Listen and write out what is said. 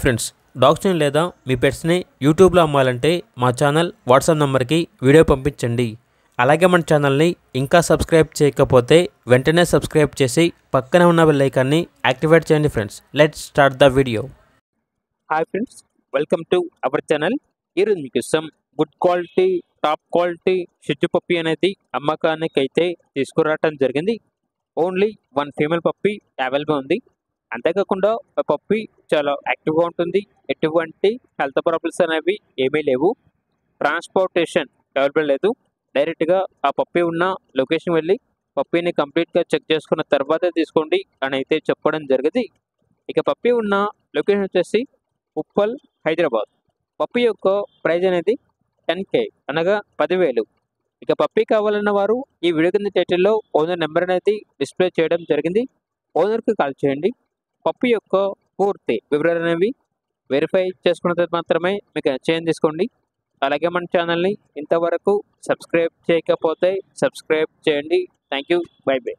Friends, డాగ్స్ని లేదా మీ పెట్స్ని యూట్యూబ్లో అమ్మాలంటే మా ఛానల్ వాట్సాప్ నెంబర్కి వీడియో పంపించండి. అలాగే మన ఛానల్ని ఇంకా సబ్స్క్రైబ్ చేయకపోతే వెంటనే సబ్స్క్రైబ్ చేసి పక్కనే ఉన్న బెల్ ఐకాన్ని యాక్టివేట్ చేయండి. Friends, let's start the video. Hi friends, welcome to our channel. ఈరోజు మీకోసం good quality top quality Shih Tzu puppy అనేది అమ్మకానికి అయితే తీసుకురావటం జరిగింది. ఓన్లీ 1 ఫీమేల్ పప్పీ అవైలబుల్ ఉంది. అంతేకాకుండా ఆ పప్పీ చాలా యాక్టివ్గా ఉంటుంది. ఎటువంటి హెల్త్ ప్రాబ్లమ్స్ అనేవి ఏమీ లేవు. ట్రాన్స్పోర్టేషన్ అవైలబుల్ లేదు. డైరెక్ట్గా ఆ పప్పీ ఉన్న లొకేషన్ వెళ్ళి పప్పీని కంప్లీట్గా చెక్ చేసుకున్న తర్వాత తీసుకోండి అని అయితే చెప్పడం జరిగింది. ఇక పప్పీ ఉన్న లొకేషన్ వచ్చేసి ఉప్పల్, హైదరాబాద్. పప్పీ యొక్క ప్రైజ్ అనేది 10K అనగా 10,000. ఇక పప్పీ కావాలన్న వారు ఈ వీడియో కింద టైటిల్లో ఓనర్ నెంబర్ అనేది డిస్ప్లే చేయడం జరిగింది. ఓనర్కి కాల్ చేయండి. పప్పీ యొక్క పూర్తి వివరాలు అనేవి వెరిఫై చేసుకున్న తర్వాత మాత్రమే మీకు నచ్చేయం తీసుకోండి. అలాగే మన ఛానల్ని ఇంతవరకు సబ్స్క్రైబ్ చేయకపోతే సబ్స్క్రైబ్ చేయండి. Thank you. By by.